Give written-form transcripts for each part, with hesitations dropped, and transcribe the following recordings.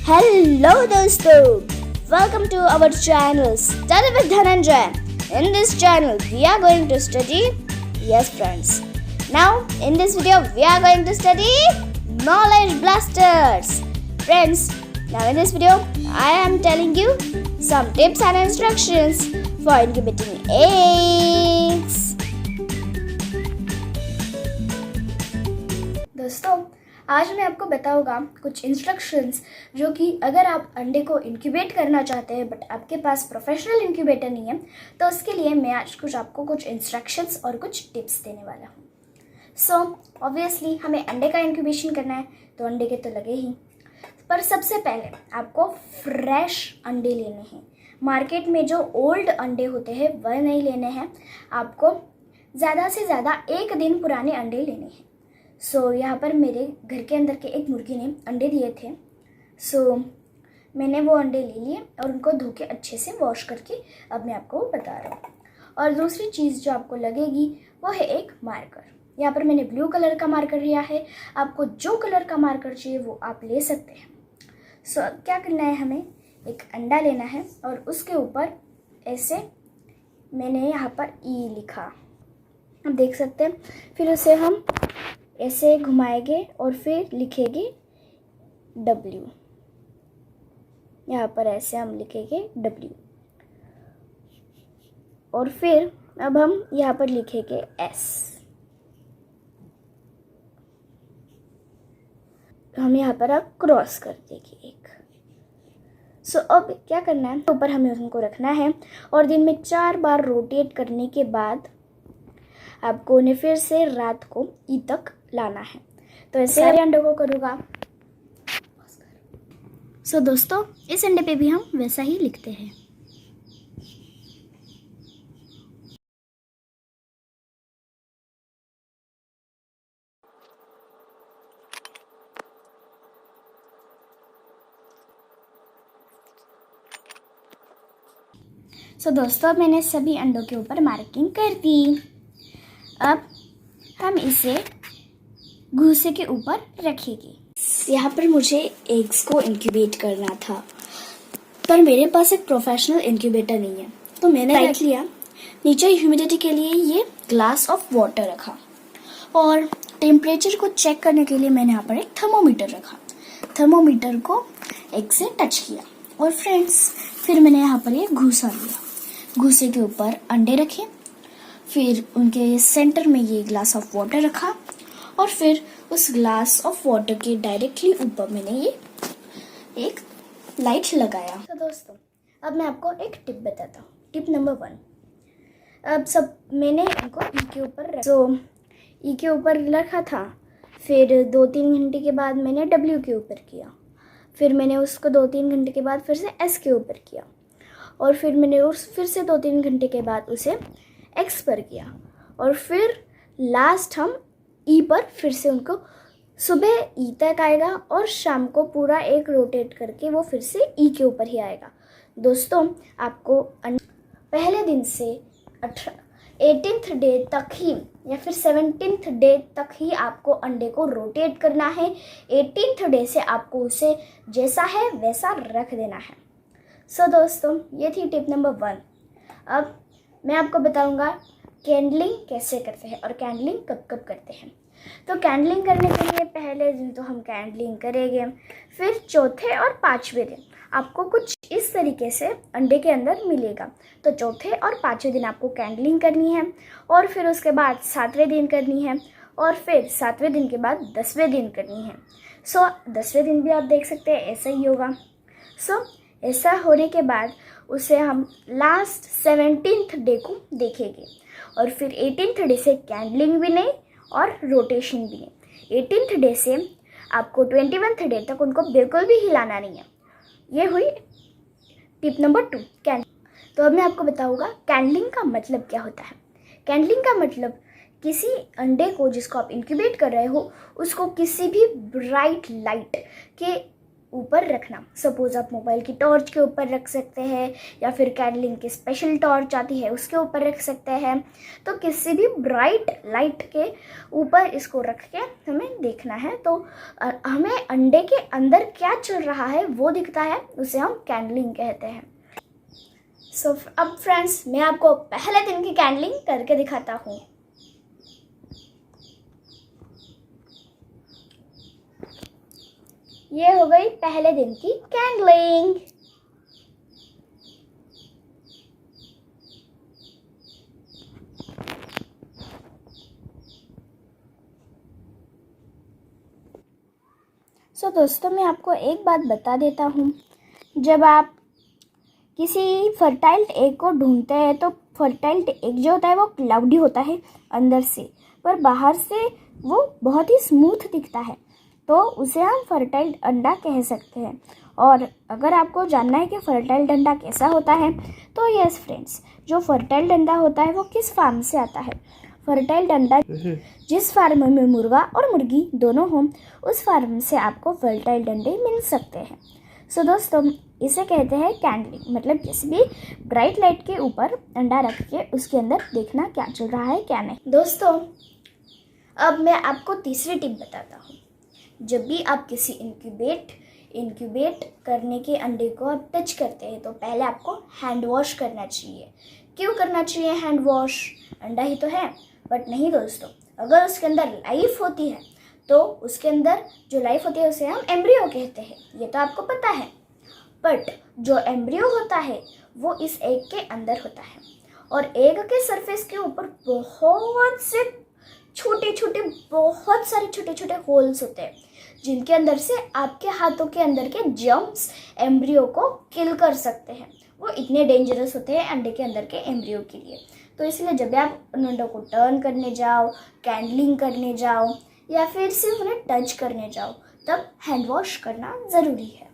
Hello दोस्तों, welcome to our channel Study with Dhananjay. In this channel we are going to study, yes friends, now in this video we are going to study Knowledge Blasters. Friends, now in this video I am telling you some tips and instructions for incubating eggs. दोस्तों, आज मैं आपको बताऊंगा कुछ instructions जो कि अगर आप अंडे को इंक्यूबेट करना चाहते हैं बट आपके पास प्रोफेशनल इंक्यूबेटर नहीं है तो उसके लिए मैं आज आपको कुछ इंस्ट्रक्शंस और कुछ टिप्स देने वाला हूँ. सो ऑब्वियसली हमें अंडे का इंक्यूबेशन करना है तो अंडे के तो लगे ही, पर सबसे पहले आपको फ्रेश अंडे लेने हैं. मार्केट में जो ओल्ड अंडे होते हैं वह नहीं लेने हैं, आपको ज़्यादा से ज़्यादा 1 दिन पुराने अंडे लेने हैं. सो यहाँ पर मेरे घर के अंदर के एक मुर्गी ने अंडे दिए थे. सो मैंने वो अंडे ले लिए और उनको धो के अच्छे से वॉश करके अब मैं आपको बता रहा हूँ. और दूसरी चीज़ जो आपको लगेगी वो है एक मार्कर. यहाँ पर मैंने ब्लू कलर का मार्कर लिया है, आपको जो कलर का मार्कर चाहिए वो आप ले सकते हैं. सो अब क्या करना है, हमें एक अंडा लेना है और उसके ऊपर ऐसे मैंने यहाँ पर ई लिखा, आप देख सकते हैं. फिर उसे हम ऐसे घुमाएंगे और फिर लिखेंगे W. यहाँ पर ऐसे हम लिखेंगे W और फिर अब हम यहाँ पर लिखेंगे S. हम यहाँ पर अब क्रॉस कर देंगे एक. सो अब क्या करना है, ऊपर हमें उनको रखना है और दिन में 4 बार रोटेट करने के बाद आपको उन्हें फिर से रात को ई तक लाना है. तो ऐसे सारे अंडों को करूँगा. सो दोस्तों, इस अंडे पे भी हम वैसा ही लिखते हैं. सो दोस्तों, अब मैंने सभी अंडों के ऊपर मार्किंग कर दी. अब हम इसे घूसे के ऊपर रखेंगे. यहाँ पर मुझे एग्स को इंक्यूबेट करना था, पर मेरे पास एक प्रोफेशनल इंक्यूबेटर नहीं है, तो मैंने रख लिया. नीचे ह्यूमिडिटी के लिए ये ग्लास ऑफ वाटर रखा और टेम्परेचर को चेक करने के लिए मैंने यहाँ पर एक थर्मोमीटर रखा. थर्मोमीटर को एग से टच किया और फ्रेंड्स फिर मैंने यहाँ पर ये घूसा लिया. घूसे के ऊपर अंडे रखे, फिर उनके सेंटर में ये ग्लास ऑफ वाटर रखा और फिर उस ग्लास ऑफ वाटर के डायरेक्टली ऊपर मैंने ये एक लाइट लगाया. तो दोस्तों, अब मैं आपको एक टिप बताता हूँ. Tip number 1. अब सब मैंने इनको ई के ऊपर ई के ऊपर रखा था. फिर 2-3 घंटे के बाद मैंने डब्ल्यू के ऊपर किया. फिर मैंने उसको 2-3 घंटे के बाद फिर से एस के ऊपर किया और फिर मैंने फिर से 2-3 घंटे के बाद उसे एक्स पर किया और फिर लास्ट हम ई पर फिर से उनको सुबह ई तक आएगा और शाम को पूरा एक रोटेट करके वो फिर से ई के ऊपर ही आएगा. दोस्तों, आपको पहले दिन से 18th डे तक ही या फिर 17th डे तक ही आपको अंडे को रोटेट करना है. 18th डे से आपको उसे जैसा है वैसा रख देना है. सो दोस्तों, ये थी टिप नंबर 1. अब मैं आपको बताऊंगा कैंडलिंग कैसे करते हैं और कैंडलिंग कब कब करते हैं. तो कैंडलिंग करने के लिए पहले दिन तो हम कैंडलिंग करेंगे, फिर चौथे और 5वें दिन आपको कुछ इस तरीके से अंडे के अंदर मिलेगा. तो चौथे और 5वें दिन आपको कैंडलिंग करनी है और फिर उसके बाद 7वें दिन करनी है और फिर 7वें दिन के बाद 10वें दिन करनी है. सो 10वें दिन भी आप देख सकते हैं ऐसा ही होगा. सो ऐसा होने के बाद उसे हम लास्ट 17th डे को देखेंगे और फिर 18th डे से कैंडलिंग भी नहीं और रोटेशन भी नहीं. 18th डे से आपको 21st डे तक उनको बिल्कुल भी हिलाना नहीं है. ये हुई टिप नंबर 2, कैंडलिंग. तो अब मैं आपको बताऊंगा कैंडलिंग का मतलब क्या होता है. कैंडलिंग का मतलब किसी अंडे को जिसको आप इंक्यूबेट कर रहे हो उसको किसी भी ब्राइट लाइट के ऊपर रखना। सपोज आप मोबाइल की टॉर्च के ऊपर रख सकते हैं, या फिर कैंडलिंग की स्पेशल टॉर्च आती है उसके ऊपर रख सकते हैं। तो किसी भी ब्राइट लाइट के ऊपर इसको रख के हमें देखना है, तो हमें अंडे के अंदर क्या चल रहा है वो दिखता है, उसे हम कैंडलिंग कहते हैं। सो अब फ्रेंड्स, मैं आपको पहले दिन की कैंडलिंग करके दिखाता हूँ। ये हो गई पहले दिन की कैंडलिंग। सो दोस्तों, मैं आपको एक बात बता देता हूँ। जब आप किसी फर्टाइल एग को ढूंढते हैं तो फर्टाइल एग जो होता है वो क्लाउडी होता है अंदर से, पर बाहर से वो बहुत ही स्मूथ दिखता है, तो उसे हम फर्टाइल अंडा कह सकते हैं। और अगर आपको जानना है कि फर्टाइल अंडा कैसा होता है, तो यस फ्रेंड्स, जो फर्टाइल अंडा होता है वो किस फार्म से आता है। फर्टाइल अंडा जिस फार्म में मुर्गा और मुर्गी दोनों हों, उस फार्म से आपको फर्टाइल अंडे मिल सकते हैं। सो दोस्तों, इसे कहते हैं कैंडलिंग, मतलब किसी भी ब्राइट लाइट के ऊपर अंडा रख के उसके अंदर देखना क्या चल रहा है क्या नहीं। दोस्तों, अब मैं आपको तीसरी टिप बताता हूँ। जब भी आप किसी इंक्यूबेट करने के अंडे को आप टच करते हैं, तो पहले आपको हैंड वॉश करना चाहिए। क्यों करना चाहिए हैंड वॉश? अंडा ही तो है। बट नहीं दोस्तों, अगर उसके अंदर लाइफ होती है तो उसके अंदर जो लाइफ होती है उसे हम एम्ब्रियो कहते हैं, ये तो आपको पता है। बट जो एम्ब्रियो होता है वो इस एग के अंदर होता है, और एग के सरफेस के ऊपर बहुत सारे छोटे छोटे होल्स होते हैं, जिनके अंदर से आपके हाथों के अंदर के जर्म्स एम्ब्रियो को किल कर सकते हैं। वो इतने डेंजरस होते हैं अंडे के अंदर के एम्ब्रियो के लिए। तो इसलिए जब भी आप उन अंडों को टर्न करने जाओ, कैंडलिंग करने जाओ, या फिर सिर्फ उन्हें टच करने जाओ, तब हैंड वॉश करना ज़रूरी है।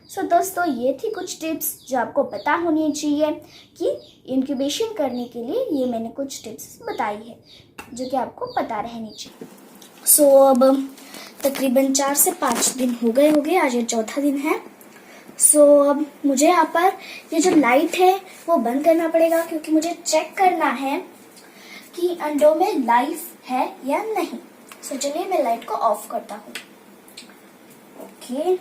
सो दोस्तों, ये थी कुछ टिप्स जो आपको पता होनी चाहिए कि इंक्यूबेशन करने के लिए। ये मैंने कुछ टिप्स बताई है जो कि आपको पता रहनी चाहिए। सो अब तकरीबन 4 से 5 दिन हो गए, आज ये चौथा दिन है। सो अब मुझे यहाँ पर ये जो लाइट है वो बंद करना पड़ेगा, क्योंकि मुझे चेक करना है कि अंडों में लाइफ है या नहीं। सो चलिए मैं लाइट को ऑफ करता हूँ। ओके,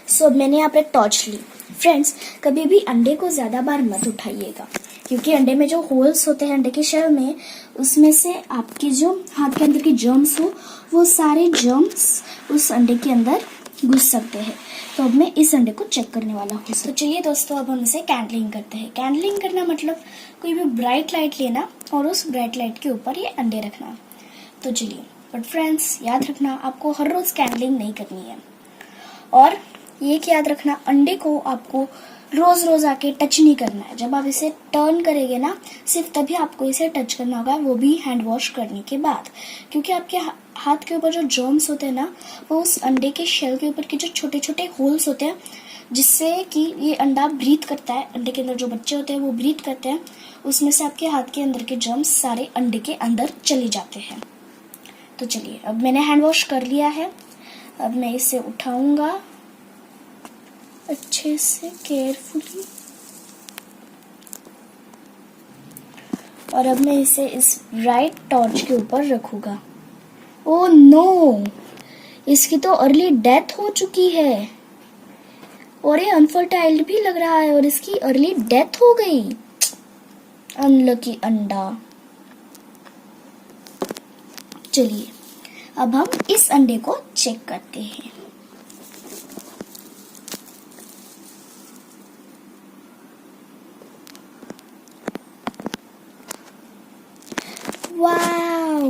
सो मैंने यहाँ पे टॉर्च ली। फ्रेंड्स, कभी भी अंडे को ज़्यादा बार मत उठाइएगा, क्योंकि अंडे में जो होल्स होते हैं अंडे के शेल में, उसमें से आपके जो हाथ के अंदर के जर्म्स हो, वो सारे जर्म्स उस अंडे के अंदर घुस सकते हैं। तो अब मैं इस अंडे को चेक करने वाला हूँ। तो चलिए दोस्तों, अब हम इसे कैंडलिंग करते हैं। कैंडलिंग करना मतलब कोई भी ब्राइट लाइट लेना और उस ब्राइट लाइट के ऊपर ये अंडे रखना। तो चलिए, बट फ्रेंड्स याद रखना, आपको हर रोज़ कैंडलिंग नहीं करनी है। और ये याद रखना, अंडे को आपको रोज रोज आके टच नहीं करना है। जब आप इसे टर्न करेंगे ना, सिर्फ तभी आपको इसे टच करना होगा, वो भी हैंड वॉश करने के बाद। क्योंकि आपके हाथ के ऊपर जो जर्म्स होते हैं ना, वो उस अंडे के शेल के ऊपर के जो छोटे छोटे होल्स होते हैं, जिससे कि ये अंडा ब्रीथ करता है, अंडे के अंदर जो बच्चे होते हैं वो ब्रीथ करते हैं, उसमें से आपके हाथ के अंदर के जर्म्स सारे अंडे के अंदर चले जाते हैं। तो चलिए, अब मैंने हैंड वॉश कर लिया है। अब मैं इसे उठाऊंगा अच्छे से, केयरफुली, और अब मैं इसे इस ब्राइट टॉर्च के ऊपर रखूंगा। ओह नो, इसकी तो अर्ली डेथ हो चुकी है, और ये अनफर्टाइल्ड भी लग रहा है, और इसकी अर्ली डेथ हो गई। अनलकी अंडा। चलिए, अब हम इस अंडे को चेक करते हैं। Wow,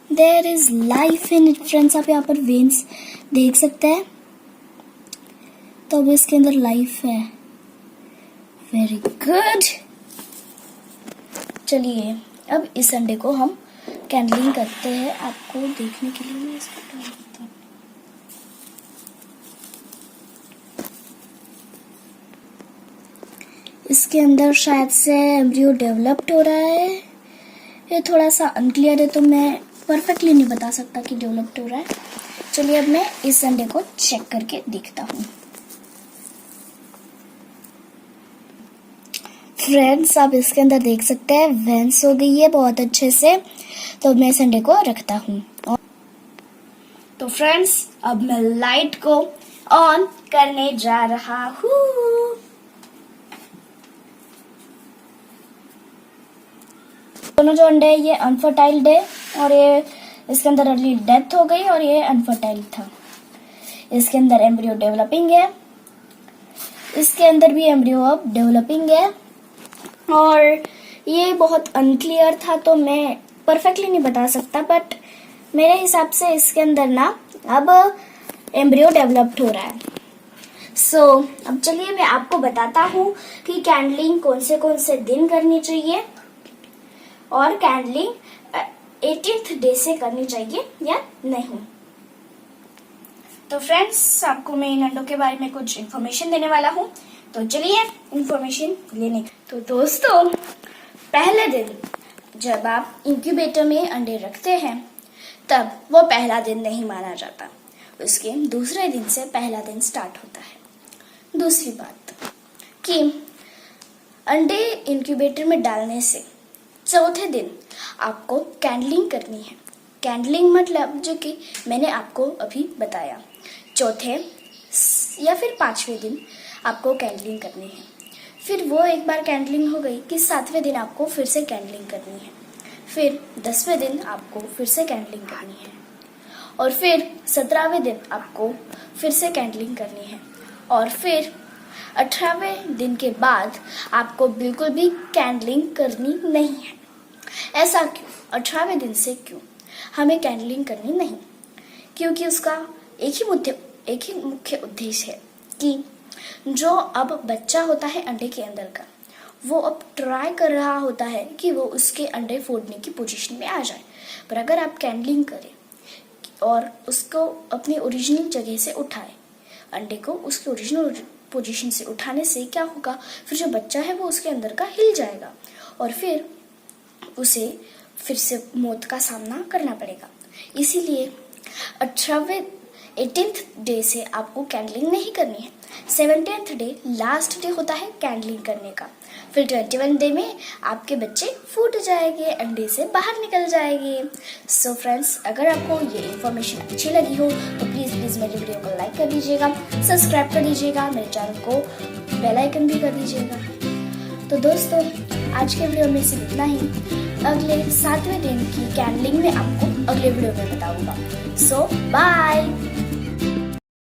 there is life in it friends. आप यहाँ पर वेन्स देख सकते हैं, तो अब इसके अंदर लाइफ है। Very good. चलिए, अब इस अंडे को हम कैंडलिंग करते हैं। आपको देखने के लिए मैं इसको टर्न करता हूँ। इसके अंदर शायद से एम्ब्रियो डेवलप्ड हो रहा है, ये थोड़ा सा अनक्लियर है तो मैं परफेक्टली नहीं बता सकता कि डेवलप्ड हो रहा है। चलिए अब मैं इस अंडे को चेक करके देखता हूँ। फ्रेंड्स, आप इसके अंदर देख सकते हैं वेंस हो गई है बहुत अच्छे से। तो मैं इस अंडे को रखता हूँ। तो फ्रेंड्स, अब मैं लाइट को ऑन करने जा रहा हूँ। दोनों जो अंडे ये अनफर्टाइल्ड है और ये इसके अंदर अर्ली डेथ हो गई और ये अनफर्टाइल था। इसके अंदर एम्ब्रियो डेवलपिंग है, इसके अंदर भी एम्ब्रियो अब डेवलपिंग है और ये बहुत अनक्लियर था तो मैं परफेक्टली नहीं बता सकता, बट मेरे हिसाब से इसके अंदर ना अब एम्ब्रियो डेवलप्ड हो रहा है। सो अब चलिए मैं आपको बताता हूँ कि कैंडलिंग कौन से दिन करनी चाहिए और कैंडलिंग 18th डे से करनी चाहिए या नहीं। तो फ्रेंड्स, आपको मैं इन अंडों के बारे में कुछ इन्फॉर्मेशन देने वाला हूँ, तो चलिए इन्फॉर्मेशन लेने। तो दोस्तों, पहले दिन जब आप इंक्यूबेटर में अंडे रखते हैं तब वो पहला दिन नहीं माना जाता, उसके दूसरे दिन से पहला दिन स्टार्ट होता है। दूसरी बात कि अंडे इंक्यूबेटर में डालने से चौथे दिन आपको कैंडलिंग करनी है। कैंडलिंग मतलब जो कि मैंने आपको अभी बताया, चौथे या फिर 5वें दिन आपको कैंडलिंग करनी है। फिर वो एक बार कैंडलिंग हो गई कि 7वें दिन आपको फिर से कैंडलिंग करनी है। फिर 10वें दिन आपको फिर से कैंडलिंग करनी है और फिर 17वें दिन आपको फिर से कैंडलिंग करनी है और फिर 18वें दिन के बाद आपको बिल्कुल भी कैंडलिंग करनी नहीं है। ऐसा क्यों? 18वें दिन से क्यों हमें कैंडलिंग करनी नहीं? क्योंकि उसका एक ही मुख्य उद्देश्य है कि जो अब बच्चा होता है अंडे के अंदर का, वो अब ट्राई कर रहा होता है कि वो उसके अंडे फोड़ने की पोजीशन में आ जाए। पर अगर आप कैंडलिंग करें और उसको अपनी ओरिजिनल जगह से उठाए, अंडे को उसके ओरिजिनल पोजीशन से उठाने से क्या होगा, फिर जो बच्चा है वो उसके अंदर का हिल जाएगा और फिर उसे फिर से मौत का सामना करना पड़ेगा। इसीलिए 18th डे से आपको कैंडलिंग नहीं करनी है। 17th डे लास्ट डे होता है कैंडलिंग करने का। फिर 21 डे में आपके बच्चे फूट जाएंगे, अंडे से बाहर निकल जाएंगे। सो फ्रेंड्स, अगर आपको ये इन्फॉर्मेशन अच्छी लगी हो तो प्लीज मेरे वीडियो को लाइक कर दीजिएगा, सब्सक्राइब कर दीजिएगा, मेरे चैनल को बेल आइकन भी कर दीजिएगा। तो दोस्तों, आज के वीडियो में सिर्फ इतना ही। अगले 7वें दिन की कैंडलिंग में आपको अगले वीडियो में बताऊंगा। सो बाय।